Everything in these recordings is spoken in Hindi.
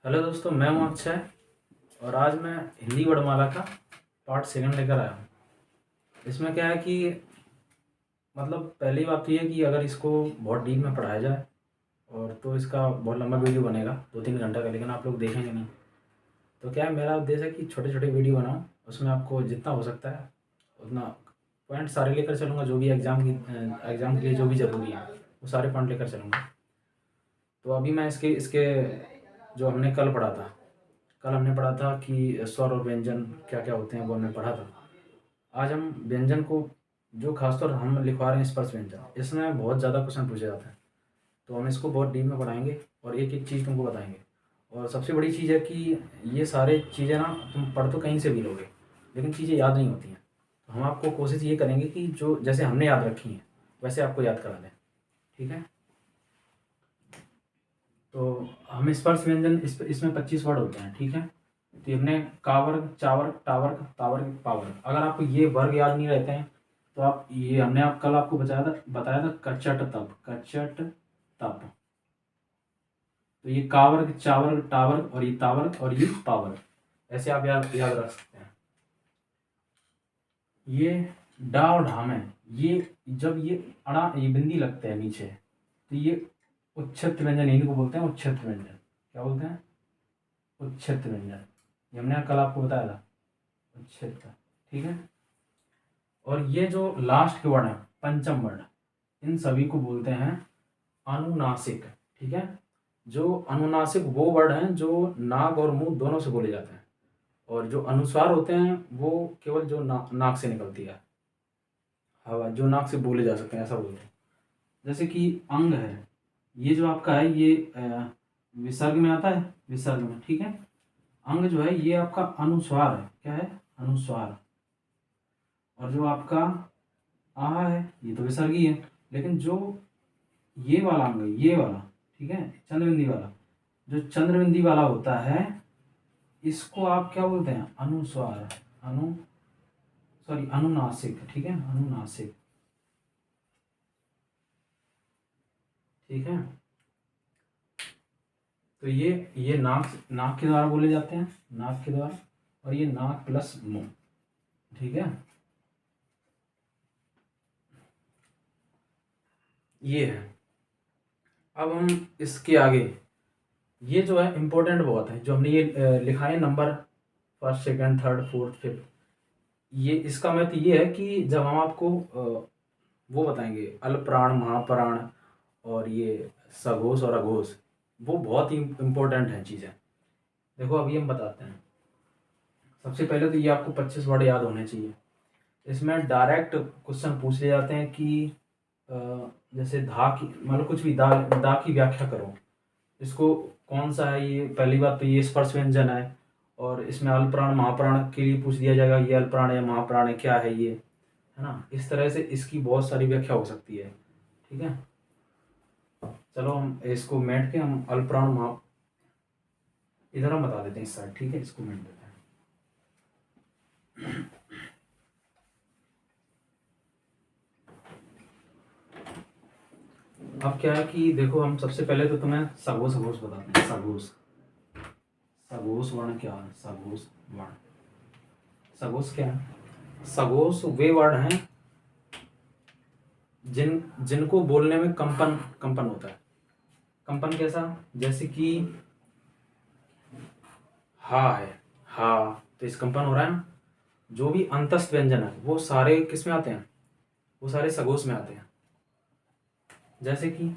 हेलो दोस्तों, मैं हूं अक्षय और आज मैं हिंदी वर्णमाला का पार्ट सेकंड लेकर आया हूं। इसमें क्या है कि पहली बात तो ये है कि अगर इसको बहुत डीप में पढ़ाया जाए और तो इसका बहुत लंबा वीडियो बनेगा 2-3 घंटा का, लेकिन आप लोग देखेंगे नहीं। तो क्या है, मेरा उद्देश्य है कि छोटे छोटे वीडियो बनाऊँ, उसमें आपको जितना हो सकता है उतना पॉइंट सारे लेकर चलूँगा। जो भी एग्ज़ाम के लिए जो भी ज़रूरी है वो सारे पॉइंट लेकर चलूँगा। तो अभी मैं इसके इसके जो हमने कल हमने पढ़ा था कि स्वर और व्यंजन क्या क्या होते हैं, वो हमने पढ़ा था। आज हम व्यंजन को, जो खासतौर हम लिखवा रहे हैं स्पर्श व्यंजन, इसमें बहुत ज़्यादा क्वेश्चन पूछे जाते हैं। तो हम इसको बहुत डीप में पढ़ाएंगे और एक एक चीज़ तुमको बताएंगे। और सबसे बड़ी चीज़ है कि ये सारे चीज़ें ना तुम पढ़ तो कहीं से भी लोगे, लेकिन चीज़ें याद नहीं होती हैं। तो हम आपको कोशिश ये करेंगे कि जो जैसे हमने याद रखी हैं वैसे आपको याद करा दें। ठीक है। तो हम स्पर्श व्यंजन इसमें 25 वर्ड होते हैं। ठीक है। तो हमने कावर्ग, चावर्ग, टावर्ग, तावर्ग, पावर्ग। अगर आपको ये वर्ग याद नहीं रहते हैं तो आप ये हमने कल आपको बताया था कचट तप, कचट तप। तो ये कावर्ग, चावर्ग, टावर्ग और ये तावर्ग और ये पावर्ग, ऐसे आप याद रख सकते हैं। ये डा और ढा में ये जब ये अड़ा ये बिंदी लगते हैं नीचे, तो ये उच्छिष्ट व्यंजन, इन्हीं को बोलते हैं उच्छिष्ट व्यंजन। क्या बोलते हैं? उच्छिष्ट व्यंजन। ये हमने कल आपको बताया था, उच्छिष्ट। ठीक है। और ये जो लास्ट के वर्ड है, पंचम वर्ड, इन सभी को बोलते हैं अनुनासिक। ठीक है। जो अनुनासिक वो वर्ड हैं जो नाक और मुंह दोनों से बोले जाते हैं, और जो अनुस्वार होते हैं वो केवल जो नाक से निकलती है हवा, जो नाक से बोले जा सकते हैं, ऐसा बोलते हैं। जैसे कि अंग है, ये जो आपका है ये विसर्ग में आता है, विसर्ग में। ठीक है। अंग जो है ये आपका अनुस्वार है। क्या है? अनुस्वार। और जो आपका आहा है ये तो विसर्गी है, लेकिन जो ये वाला अंग है, ये वाला, ठीक है, चंद्रबिंदी वाला, जो चंद्रबिंदी वाला होता है इसको आप क्या बोलते हैं? अनुस्वार, अनुनासिक। ठीक है, अनुनासिक। ठीक है। तो ये नाक नाक के द्वारा बोले जाते हैं, नाक के द्वारा, और ये नाक प्लस मुंह। ठीक है। ये है। अब हम इसके आगे, ये जो है इम्पोर्टेंट बहुत है, जो हमने ये लिखा है number first, second, third, fourth, fifth. ये इसका मतलब ये है कि जब हम आपको वो बताएंगे अल्पप्राण, महाप्राण और ये सघोष और अघोष, वो बहुत ही इम्पोर्टेंट है चीज़ें। देखो अभी हम बताते हैं। सबसे पहले तो ये आपको 25 वर्ड याद होने चाहिए। इसमें डायरेक्ट क्वेश्चन पूछ ले जाते हैं कि जैसे धा की, मतलब कुछ भी दा की व्याख्या करो। इसको कौन सा है ये? पहली बात तो ये स्पर्श व्यंजन है, और इसमें अल्पप्राण महाप्राण के लिए पूछ दिया जाएगा, ये अल्पप्राण है महाप्राण है, क्या है ये, है ना। इस तरह से इसकी बहुत सारी व्याख्या हो सकती है। ठीक है। चलो हम इसको मेट के हम अल्पप्राण महा, इधर हम बता देते हैं इस साइड। ठीक है, इसको मेट देते हैं। अब क्या है कि देखो, हम सबसे पहले तो तुम्हें सघोष सघोष बताते हैं। सघोष, सघोष वर्ण क्या है? सघोष वर्ण, सघोष क्या है? सघोष वे वर्ड हैं जिनको बोलने में कंपन कंपन होता है। कंपन कैसा? जैसे कि हा है, हा, तो इस कंपन हो रहा है ना। जो भी अंतस्थ व्यंजन है वो सारे किस में आते हैं? वो सारे सघोष में आते हैं। जैसे कि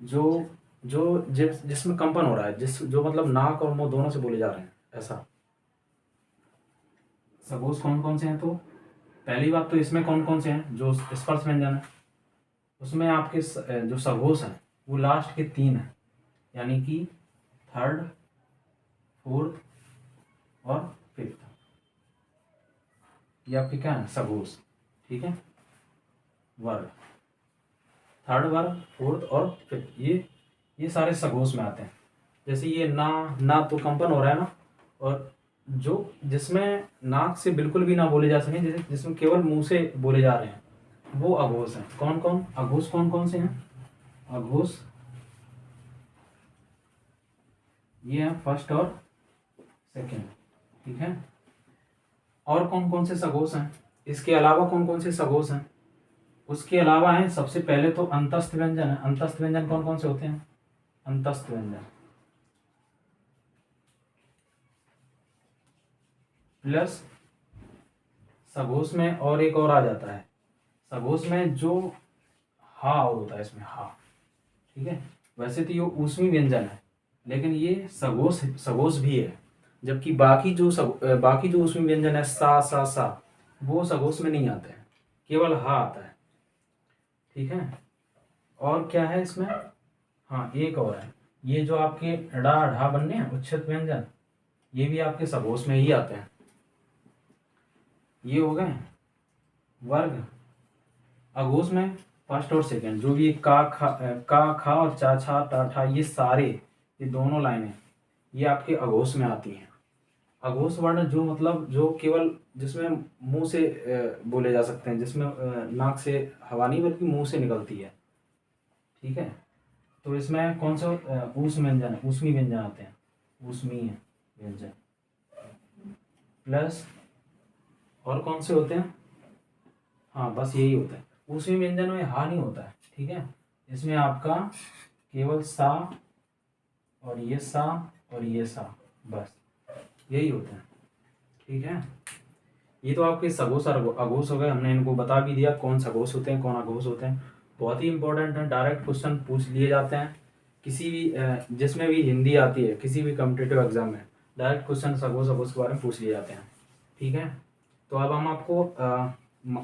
जो जो जिसमें कंपन हो रहा है, जो मतलब नाक और मुंह दोनों से बोले जा रहे हैं, ऐसा सघोष कौन कौन से हैं? तो पहली बात तो इसमें कौन कौन से हैं जो स्पर्श व्यंजन है, उसमें आपके जो सघोष हैं वो लास्ट के 3 हैं, यानी कि थर्ड, फोर्थ और फिफ्थ। ये आपके क्या है? सघोष। ठीक है। वर्ग, थर्ड वर्ग, फोर्थ और फिफ्थ, ये सारे सघोष में आते हैं। जैसे ये ना तो कंपन हो रहा है ना, और जो जिसमें नाक से बिल्कुल भी ना बोले जा सके, जैसे जिसमें केवल मुंह से बोले जा रहे हैं, वो अघोष हैं। कौन कौन अघोष? कौन कौन से हैं अघोष? ये है फर्स्ट और सेकेंड, ठीक है। और कौन कौन से सगोश हैं, इसके अलावा कौन कौन से सगोश हैं, उसके अलावा है सबसे पहले तो अंतस्थ व्यंजन है। अंतस्थ व्यंजन कौन कौन से होते हैं, अंतस्थ व्यंजन प्लस सघोष में और एक और आ जाता है, सघोष में जो हा और होता है इसमें हा, ठीक है। वैसे तो ये ऊष्मी व्यंजन है, लेकिन ये सघोष सघोष भी है, जबकि बाकी जो ऊष्मी व्यंजन है सा वो सघोष में नहीं आते हैं, केवल हा आता है, ठीक है। और क्या है इसमें, हाँ एक और है, ये जो आपके ढ़ा ढा बनने हैं उच्छित व्यंजन, ये भी आपके सघोष में ही आते हैं। ये हो गए वर्ग। अघोष में फर्स्ट और सेकंड जो भी का खा और चा छा टा ठा ये सारे, ये दोनों लाइनें ये आपके अघोष में आती हैं। अघोष वर्ण जो मतलब जो केवल जिसमें मुंह से बोले जा सकते हैं, जिसमें नाक से हवा नहीं बल्कि मुंह से निकलती है, ठीक है। तो इसमें कौन सा ऊष्म व्यंजन ऊष्मी व्यंजन आते हैं, ऊष्मीय व्यंजन प्लस और कौन से होते हैं, हाँ बस यही होता है। ऊष्मी व्यंजन में हा नहीं होता है, ठीक है। इसमें आपका केवल सा और ये सा और ये सा, बस यही होता है, ठीक है। ये तो आपके सघोष और अघोष हो गए, हमने इनको बता भी दिया कौन सघोष होते हैं कौन अघोष होते हैं। बहुत ही इंपॉर्टेंट है, डायरेक्ट क्वेश्चन पूछ लिए जाते हैं किसी भी जिसमें भी हिंदी आती है, किसी भी कॉम्पिटिटिव एग्जाम में डायरेक्ट क्वेश्चन सघोष अघोष के बारे में पूछ लिए जाते हैं, ठीक है। तो अब हम आपको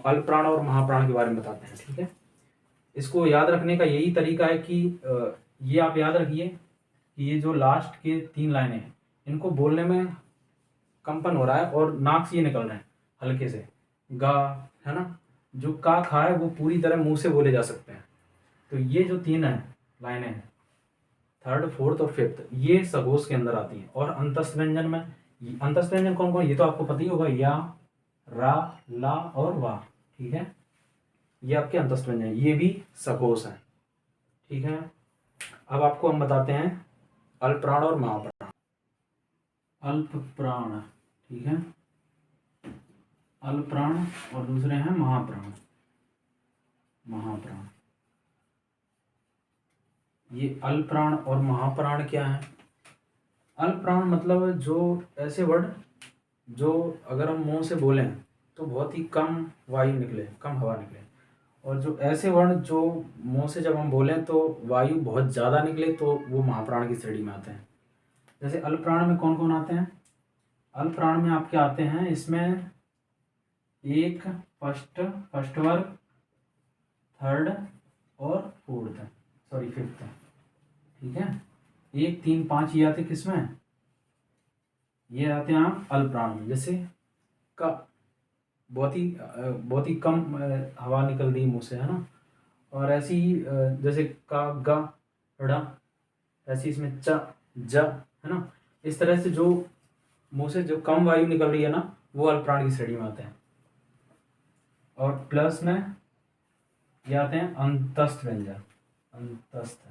अल्पप्राण और महाप्राण के बारे में बताते हैं, ठीक है। इसको याद रखने का यही तरीका है कि ये आप याद रखिए कि ये जो लास्ट के 3 लाइनें हैं इनको बोलने में कंपन हो रहा है और नाक से ये निकल रहे हैं हल्के से, गा है ना। जो का खा है वो पूरी तरह मुंह से बोले जा सकते हैं। तो ये जो 3 है लाइनें हैं, थर्ड फोर्थ और फिफ्थ, ये सघोष के अंदर आती हैं। और अंतस्थ व्यंजन में अंतस्थ व्यंजन कौन कौन, ये तो आपको पता ही होगा, या रा ला और वा, ठीक है। ये आपके अंतस्थ व्यंजन, ये भी सघोष है, ठीक है। अब आपको हम बताते हैं अल्पप्राण और महाप्राण। अल्पप्राण, ठीक है, अल्पप्राण और दूसरे हैं महाप्राण। महाप्राण, ये अल्पप्राण और महाप्राण क्या है। अल्पप्राण मतलब जो ऐसे वर्ड जो अगर हम मुंह से बोलें तो बहुत ही कम वायु निकले, कम हवा निकले, और जो ऐसे वर्ण जो मुंह से जब हम बोलें तो वायु बहुत ज़्यादा निकले तो वो महाप्राण की श्रेणी में आते हैं। जैसे अल्पप्राण में कौन कौन आते हैं, अल्पप्राण में आपके आते हैं इसमें एक फर्स्ट वर्ग, थर्ड और फिफ्थ, ठीक है। 1 3 5 ये आते किसमें, ये आते हैं आप अल्पप्राण में। जैसे का बहुत ही कम हवा निकल रही मुंह से, है ना। और ऐसी ही जैसे का गा ड़ा, ऐसी इसमें च ज, है ना। इस तरह से जो मुंह से जो कम वायु निकल रही है ना वो अल्पप्राण की श्रेणी में आते हैं। और प्लस में ये आते हैं अंतस्थ व्यंजन, अंतस्थ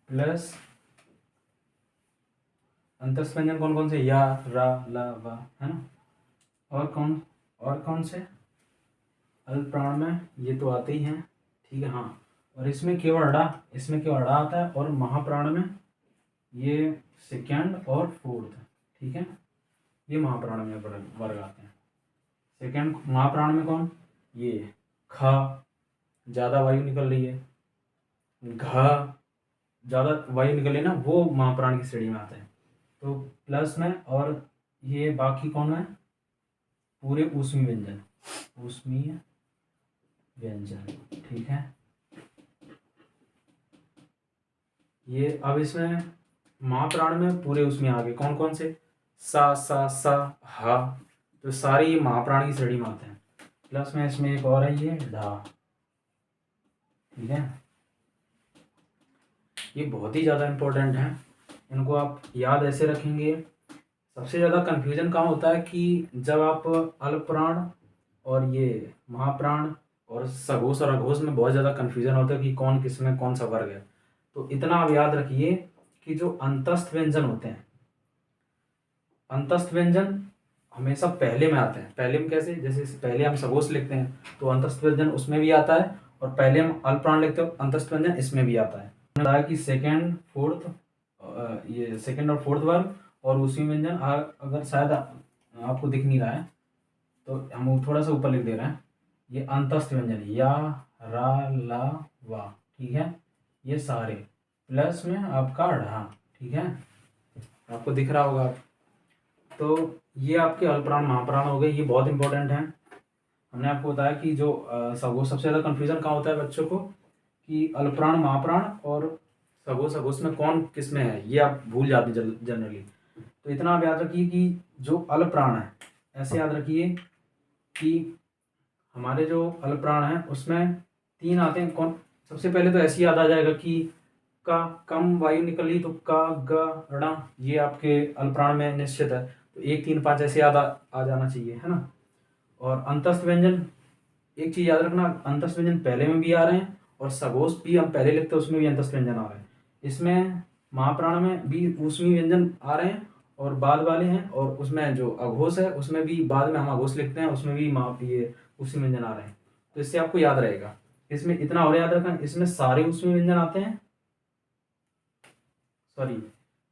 प्लस अंतस्थ व्यंजन कौन कौन से, या रा ला वा, है ना। और कौन से अल्पप्राण में ये तो आते ही हैं, ठीक है। हाँ, और इसमें केवल ड़ा आता है। और महाप्राण में ये सेकेंड और फोर्थ, ठीक है, ये महाप्राण में वर्ग आते हैं। सेकेंड महाप्राण में कौन, ये खा ज़्यादा वायु निकल रही है, घ ज़्यादा वायु निकले ना, वो महाप्राण की श्रेणी में आते हैं। तो प्लस में, और ये बाकी कौन है, पूरे ऊष्मीय व्यंजन, ठीक है। ये अब इसमें महाप्राण में पूरे उसमें आगे कौन कौन से, सा हा, तो सारे ये महाप्राण की श्रेणी में आते हैं। प्लस में इसमें एक और है ये ढा, ठीक है। ये बहुत ही ज़्यादा इम्पोर्टेंट है, इनको आप याद ऐसे रखेंगे। सबसे ज़्यादा कन्फ्यूजन कहाँ होता है कि जब आप अल्पप्राण और ये महाप्राण और सघोष और अघोष में बहुत ज़्यादा कन्फ्यूजन होता है कि कौन किस में कौन सा वर्ग है। तो इतना आप याद रखिए कि जो अंतस्थ व्यंजन होते हैं, अंतस्थ व्यंजन हमेशा पहले में आते हैं। पहले में कैसे, जैसे पहले हम सघोष लिखते हैं तो अंतस्थ व्यंजन उसमें भी आता है, और पहले हम अल्पप्राण लिखते हो अंतस्थ व्यंजन इसमें भी आता है। बताया कि सेकेंड फोर्थ, ये सेकेंड और फोर्थ वर्ग और उसी व्यंजन अगर शायद आपको दिख नहीं रहा है तो हम थोड़ा सा ऊपर लिख दे रहे हैं, ये अंतस्थ व्यंजन या, रा, ला, वा, ठीक है, ये सारे प्लस में आपका ढा, ठीक है, आपको दिख रहा होगा। तो ये आपके अल्पप्राण महाप्राण हो गए, ये बहुत इंपॉर्टेंट है। हमने आपको बताया कि जो सगोश सबसे ज़्यादा कन्फ्यूजन कहाँ होता है बच्चों को, कि अल्पप्राण महाप्राण और सगोश सगोश में कौन किस में है, ये आप भूल जाते हैं जनरली। तो इतना आप याद रखिए कि जो अल्पप्राण है, ऐसे याद रखिए कि हमारे जो अल्पप्राण है उसमें 3 आते हैं। कौन, सबसे पहले तो ऐसे याद आ जाएगा कि का, कम वायु निकली तो का, ग, ण, ये आपके अल्पप्राण में निश्चित है, तो 1 3 5 ऐसे याद आ जाना चाहिए, है ना। और अंतस्थ व्यंजन, एक चीज याद रखना, अंतस्थ व्यंजन पहले में भी आ रहे हैं और सघोष भी हम पहले लिखते हैं उसमें भी अंतस्थ व्यंजन आ रहे हैं। इसमें महाप्राण में भी ऊष्मी व्यंजन आ रहे हैं और बाद वाले हैं, और उसमें जो अघोष है उसमें भी बाद में हम अघोष लिखते हैं, उसमें भी ये ऊष्मी व्यंजन आ रहे हैं। तो इससे आपको याद रहेगा। इसमें इतना और याद रखना, इसमें सारे ऊष्मी व्यंजन आते हैं, सॉरी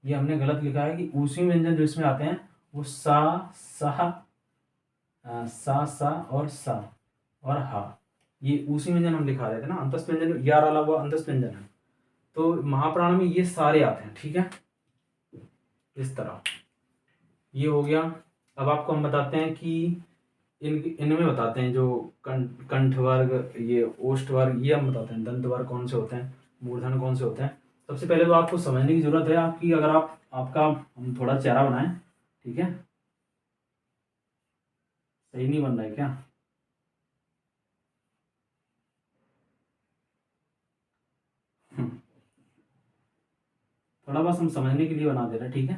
ये हमने गलत लिखा है कि ऊष्मी व्यंजन जो इसमें आते हैं वो सा, सहा, सा और सा और हा, ये ऊष्मी व्यंजन हम लिखा रहे थे ना। अंतस्थ व्यंजन यार वाला हुआ अंतस्थ व्यंजन है, तो महाप्राण में ये सारे आते हैं, ठीक है, इस तरह ये हो गया। अब आपको हम बताते हैं कि इनमें बताते हैं जो कंठ वर्ग, ये ओष्ठ वर्ग, ये हम बताते हैं दंत वर्ग कौन से होते हैं, मूर्धन कौन से होते हैं। सबसे पहले तो आपको समझने की जरूरत है आपकी, अगर आपका हम थोड़ा चेहरा बनाएं, ठीक है, सही नहीं बन रहा है क्या? थोड़ा बस हम समझने के लिए बना दे रहे हैं, ठीक है।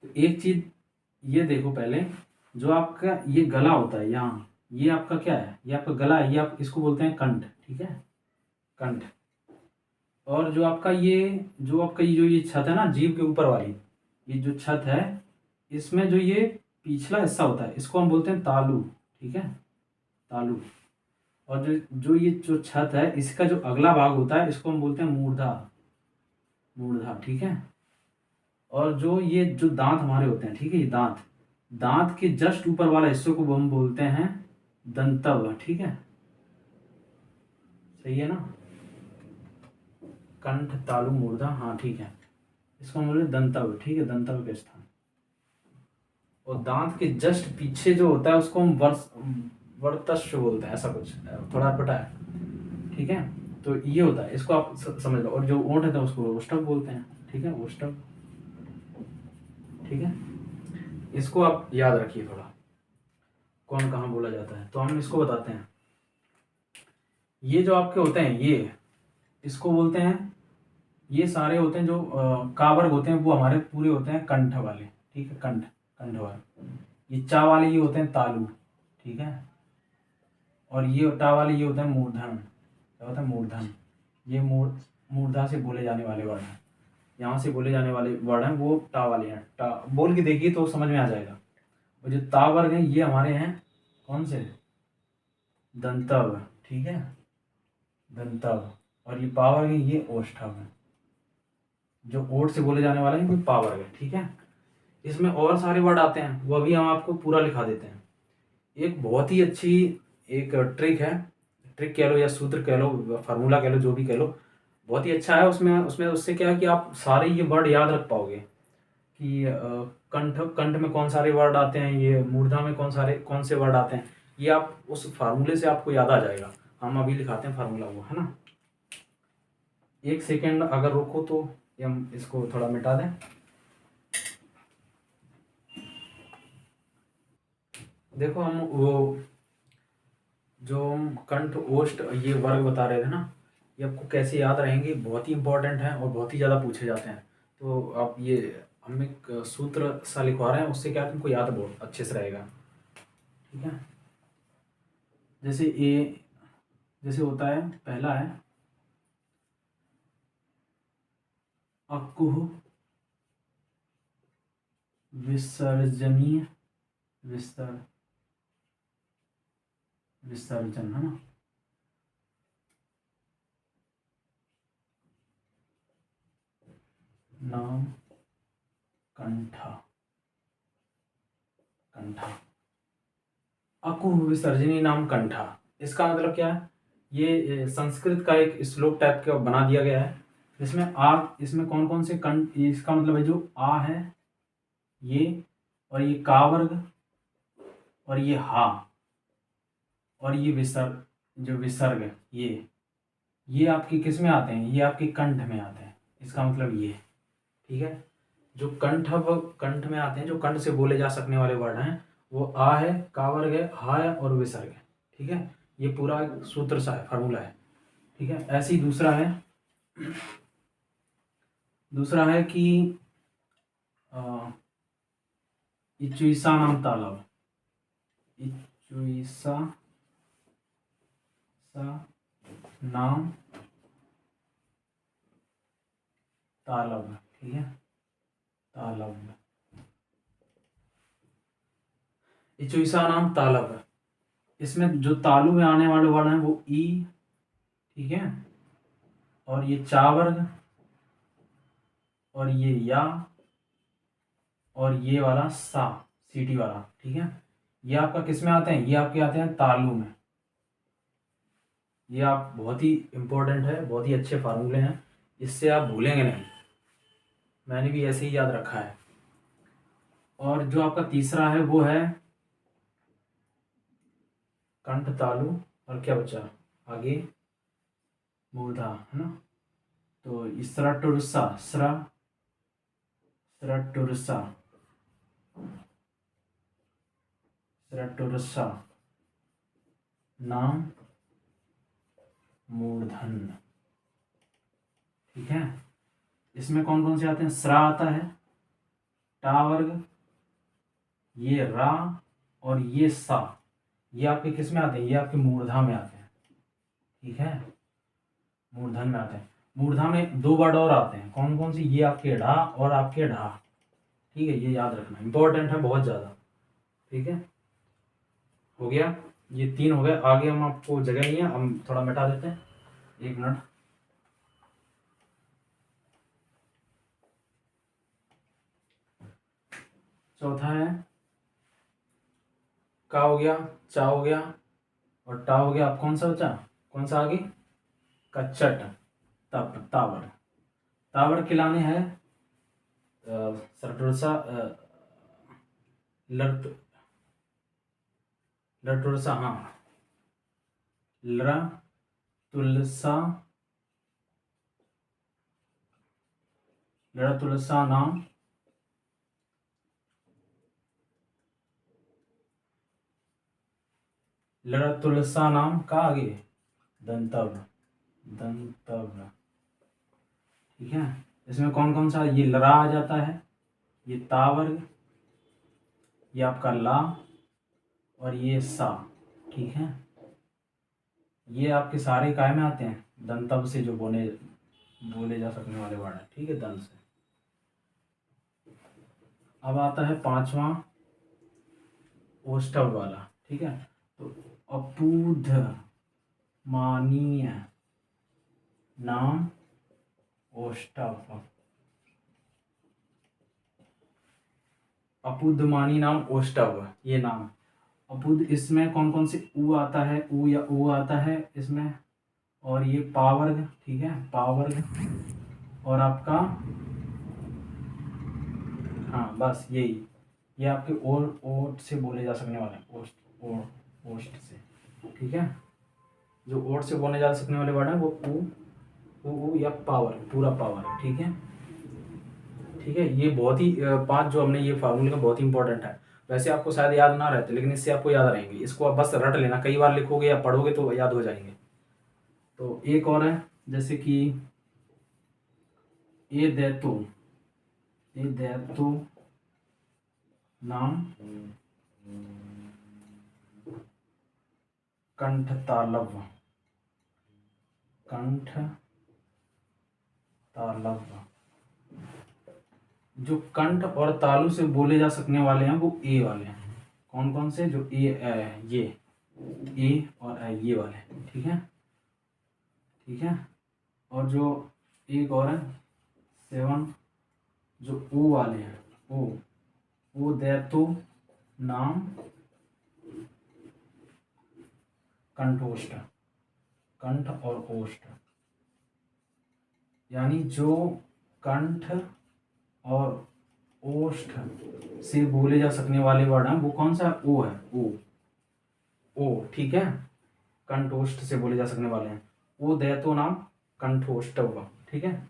तो एक चीज ये देखो पहले, जो आपका ये गला होता है यहाँ, ये आपका क्या है, ये आपका गला है, ये आप इसको बोलते हैं कंठ, ठीक है, कंठ। और जो आपका ये जो ये छत है ना जीभ के ऊपर वाली, ये जो छत है, इसमें जो ये पिछला हिस्सा होता है इसको हम बोलते हैं तालु, ठीक है, तालु। और जो जो ये जो छत है इसका जो अगला भाग होता है इसको हम बोलते हैं मूर्धा, मूर्धा, ठीक है। और जो ये जो दांत हमारे होते हैं, ठीक है, ये दांत, दांत के जस्ट ऊपर वाला हिस्से को हम बोलते हैं दंतव, ठीक है, सही है ना, कंठ, तालु, मूर्धा, हाँ ठीक है, इसको हम बोलते हैं दंतव, ठीक है, दंतव के स्थान। और दांत के जस्ट पीछे जो होता है उसको हम वर्तस्व बोलते हैं, ऐसा कुछ थोड़ा पता है, ठीक है। तो ये होता है, इसको आप समझ लो। और जो ओंठ है उसको ओष्ठक बोलते हैं, ठीक है, ओष्ठक, ठीक है। इसको आप याद रखिए थोड़ा, कौन कहाँ बोला जाता है, तो हम इसको बताते हैं। ये जो आपके होते हैं ये, इसको बोलते हैं, ये सारे होते हैं जो कावर्ग होते हैं वो हमारे पूरे होते हैं कंठ वाले, ठीक है, कंठ, कंठ वाले। ये चा वाले ये होते हैं तालु, ठीक है। और ये टा वाले ये होते हैं मूर्धन, क्या होता है, मूर्धन। ये मूर्धा से बोले जाने वाले वर्ड हैं, यहाँ से बोले जाने वाले वर्ड हैं वो टा वाले हैं। टा बोल के देखिए तो समझ में आ जाएगा। और जो ता वर्ग हैं ये हमारे हैं कौन से, दंतव, ठीक है, दंतव। और ये पा वर्ग है ये ओष्ठव है, जो ओठ से बोले जाने वाले हैं वो पा वर्ग है, ठीक है। इसमें और सारे वर्ड आते हैं वो अभी हम आपको पूरा लिखा देते हैं। एक बहुत ही अच्छी एक ट्रिक है, ट्रिक कह लो या सूत्र कह लो, फार्मूला कह लो, जो भी कह लो, बहुत ही अच्छा है। उसमें उसमें उससे क्या है कि आप सारे ये वर्ड याद रख पाओगे कि कंठ, कंठ में कौन सारे वर्ड आते हैं, ये मूर्धा में कौन से वर्ड आते हैं, ये आप उस फार्मूले से आपको याद आ जाएगा। हम अभी लिखाते हैं फार्मूला वो, है ना। एक सेकेंड अगर रोको तो ये हम इसको थोड़ा मिटा दें। देखो हम वो जो हम कंठ ओष्ठ ये वर्ग बता रहे थे ना, ये आपको कैसे याद रहेंगे, बहुत ही इंपॉर्टेंट है और बहुत ही ज़्यादा पूछे जाते हैं। तो आप ये हम एक सूत्र सा लिखवा रहे हैं, उससे क्या तुमको याद बहुत अच्छे से रहेगा, ठीक है। जैसे ए, जैसे होता है पहला है अकुह विसर्जनीय, विसर्जन है ना। नाम कंठा, अकुह विसर्जनी नाम कंठा। इसका मतलब क्या है, ये संस्कृत का एक श्लोक टाइप का बना दिया गया है। इसमें कौन कौन से कंठ, इसका मतलब है जो आ है ये, और ये का वर्ग, और ये हा, और ये जो विसर्ग है ये आपके किस में आते हैं, ये आपके कंठ में आते हैं। इसका मतलब ये, ठीक है। जो कंठ में आते हैं, जो कंठ से बोले जा सकने वाले वर्ड हैं, वो आ है, का वर्ग है, हा है और विसर्ग है, ठीक है। ये पूरा एक सूत्र सा है, फार्मूला है, ठीक है। ऐसे ही दूसरा है कि इचुईसा नाम तालाब, इचुईसा नाम तालब, ठीक है, तालब, इचुईसा नाम तालब। इसमें जो तालु में आने वाले वर्ड हैं वो ई, ठीक है, और ये चा वर्ग, और ये या, और ये वाला सा, सीटी वाला, ठीक है। ये आपका किस में आते हैं, ये आपके आते हैं तालु में। ये आप बहुत ही इंपॉर्टेंट है, बहुत ही अच्छे फार्मूले हैं, इससे आप भूलेंगे नहीं, मैंने भी ऐसे ही याद रखा है। और जो आपका तीसरा है वो है कंठ तालु, और क्या बचा आगे, मूर्धा, है ना। तो इसरा टुरसा, टुरसा, नाम मूर्धन, ठीक है। इसमें कौन कौन से आते हैं, स्रा आता है, टा वर्ग, ये रा, और ये सा, ये आपके किस में आते हैं, ये आपके मूर्धा में आते हैं, ठीक है, मूर्धन में आते हैं। मूर्धा में दो वर्ड और आते हैं, कौन कौन सी, ये आपके ढा और आपके ढा, ठीक है, ये याद रखना, इंपॉर्टेंट है बहुत ज़्यादा, ठीक है। हो गया, ये 3 हो गए। आगे हम आपको जगह नहीं है, हम थोड़ा मिटा देते हैं, 1 मिनट। चौथा है का हो गया, चा हो गया, और टा हो गया। अब कौन सा बचा, कौन सा आगे, कच्चट, तावर, तावर खिलाने हैं सरटुरसा, लटुरसा, हाँ, लरा तुलसा, लड़ा तुलसा नाम, लड़ा तुलसा नाम का आगे दंतव्य, ठीक है। इसमें कौन कौन सा, ये लरा आ जाता है, ये तावर्ग, ये आपका ला, और ये सा, ठीक है। ये आपके सारे काय में आते हैं, दंतव से जो बोले जा सकने वाले वर्ड है, ठीक है, दंत से। अब आता है 5वां ओष्ठव वाला, ठीक है। तो अपूध मानीय नाम ओष्ठव, अपुद्धमानी नाम ओष्ठव, ये नाम अपुध। इसमें कौन कौन से ऊ आता है, ऊ या ऊ आता है इसमें, और ये पावर्ग, ठीक है, पावर्ग, और आपका, हाँ बस यही, ये आपके ओट से बोले जा सकने वाले हैं, ओष्ट से, ठीक है। जो ओट से बोले जा सकने वाले वर्ड है वो ऊ या पावर, पूरा पावर, ठीक है, ठीक है। ये बहुत ही 5 जो हमने ये फार्मूले का बहुत ही इंपॉर्टेंट है। वैसे आपको शायद याद ना रहते, लेकिन इससे आपको याद रहेंगे, इसको आप बस रट लेना, कई बार लिखोगे या पढ़ोगे तो याद हो जाएंगे। तो एक और है, जैसे कि ए दैतो नाम कंठ तालव, कंठ तालव। जो कंठ और तालु से बोले जा सकने वाले हैं वो ए वाले हैं। कौन कौन से? जो ये ए और ये वाले, ठीक है, ठीक है। और जो एक और है 7, जो ओ वाले हैं, ओ दैतो नाम कंठोष्ठ, कंठ और ओष्ठ, यानी जो कंठ और ओष्ठ से बोले जा सकने वाले वर्ड हैं वो कौन सा? ओ है, ओ, ठीक है। कंठोष्ठ से बोले जा सकने वाले हैं। ओ दैतो नाम कंठोष्ठव, ठीक है।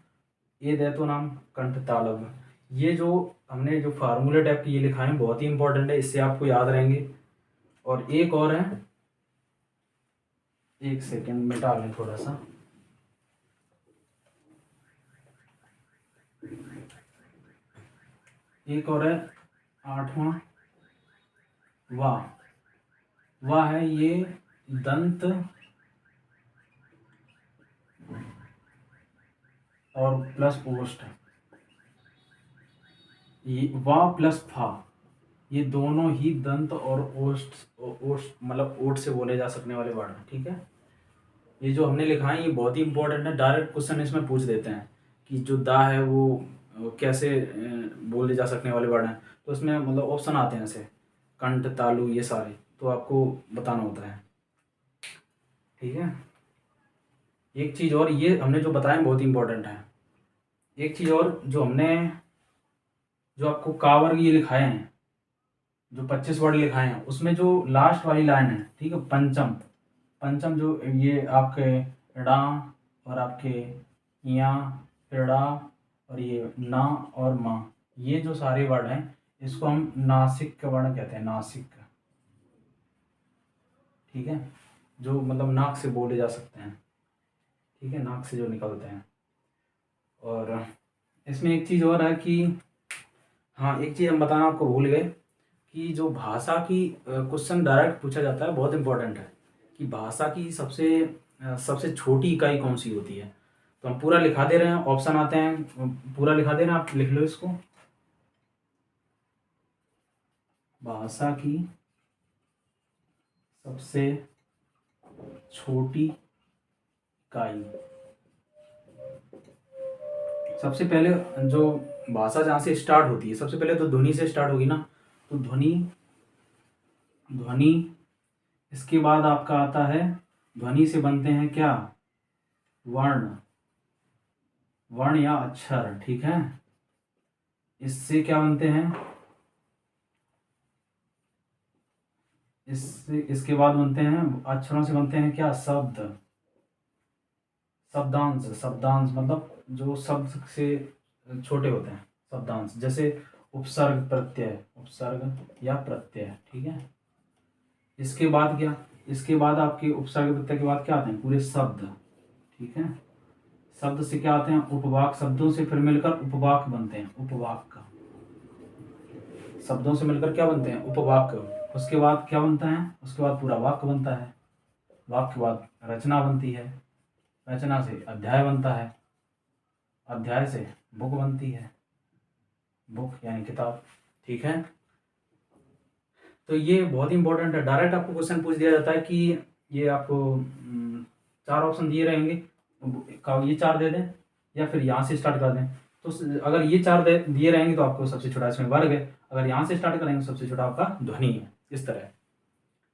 ए दैतो नाम कंठ तालव। ये जो हमने जो फार्मूले टाइप के ये लिखा है बहुत ही इंपॉर्टेंट है, इससे आपको याद रहेंगे। और एक और है, एक सेकेंड मिटा लें थोड़ा सा। एक और है 8वां, वाह है ये दंत और प्लस ओष्ठ, ये वाह प्लस फा, ये दोनों ही दंत और ओष्ठ मतलब ओठ से बोले जा सकने वाले वर्ड हैं, ठीक है। ये जो हमने लिखा है ये बहुत ही इंपॉर्टेंट है, डायरेक्ट क्वेश्चन इसमें पूछ देते हैं कि जो दा है वो कैसे बोले जा सकने वाले वर्ड हैं। तो इसमें मतलब ऑप्शन आते हैं ऐसे कंठ तालु ये सारे, तो आपको बताना होता है, ठीक है। एक चीज़ और, ये हमने जो बताया बहुत ही इंपॉर्टेंट है। एक चीज़ और, जो आपको का वर्ग ये लिखाए हैं, जो 25 वर्ड लिखाए हैं उसमें जो लास्ट वाली लाइन है, ठीक है, पंचम जो ये आपके ड़ा और आपके या पेड़ा और ये ना और माँ, ये जो सारे वर्ड हैं इसको हम नासिक के वर्ण कहते हैं, नासिक, ठीक है, जो मतलब नाक से बोले जा सकते हैं, ठीक है, नाक से जो निकलते हैं। और इसमें एक चीज़ और है कि हाँ, एक चीज़ हम बताना आपको भूल गए कि जो भाषा की क्वेश्चन डायरेक्ट पूछा जाता है, बहुत इंपॉर्टेंट है कि भाषा की सबसे छोटी इकाई कौन सी होती है। तो हम पूरा लिखा दे रहे हैं, ऑप्शन आते हैं, पूरा लिखा दे रहे हैं, आप लिख लो इसको। भाषा की सबसे छोटी इकाई, सबसे पहले जो भाषा जहाँ से स्टार्ट होती है, सबसे पहले तो ध्वनि से स्टार्ट होगी ना, तो ध्वनि, इसके बाद आपका आता है, ध्वनि से बनते हैं क्या? वर्ण या अक्षर, ठीक है। इससे क्या बनते हैं? इसके बाद बनते हैं, अक्षरों से बनते हैं क्या? शब्दांश मतलब जो शब्द से छोटे होते हैं, शब्दांश, जैसे उपसर्ग या प्रत्यय, ठीक है। इसके बाद क्या? इसके बाद आपके उपसर्ग प्रत्यय के बाद क्या आते हैं? पूरे शब्द, ठीक है। शब्द से क्या आते हैं? उपवाक, शब्दों से फिर मिलकर उपवाक बनते हैं, उपवाक, शब्दों से मिलकर क्या बनते हैं? उपवाक। उसके बाद क्या बनता है? उसके बाद पूरा वाक्य बनता है, वाक्य के बाद रचना बनती है, रचना से अध्याय बनता है, अध्याय से बुक बनती है, बुक यानी किताब, ठीक है। तो ये बहुत ही इंपॉर्टेंट है, डायरेक्ट आपको क्वेश्चन पूछ दिया जाता है कि ये आपको 4 ऑप्शन दिए रहेंगे, ये 4 दे दें या फिर यहाँ से स्टार्ट कर दें। तो अगर ये 4 दिए रहेंगे तो आपको सबसे छोटा इसमें वर्ग है, अगर यहाँ से स्टार्ट करेंगे तो सबसे छोटा आपका ध्वनि है, इस तरह,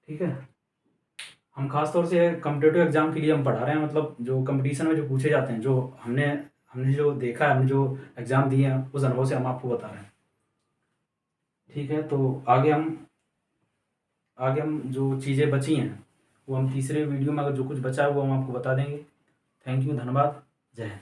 ठीक है। हम खास तौर से कॉम्पिटेटिव एग्जाम के लिए हम पढ़ा रहे हैं, मतलब जो कंपटीशन में जो पूछे जाते हैं, जो हमने जो देखा है, हमने जो एग्ज़ाम दिए हैं उस अनुभव से हम आपको बता रहे हैं, ठीक है। तो आगे हम जो चीज़ें बची हैं वो हम तीसरे वीडियो में, अगर जो कुछ बचा है वो हम आपको बता देंगे। थैंक यू, धन्यवाद, जय हिंद।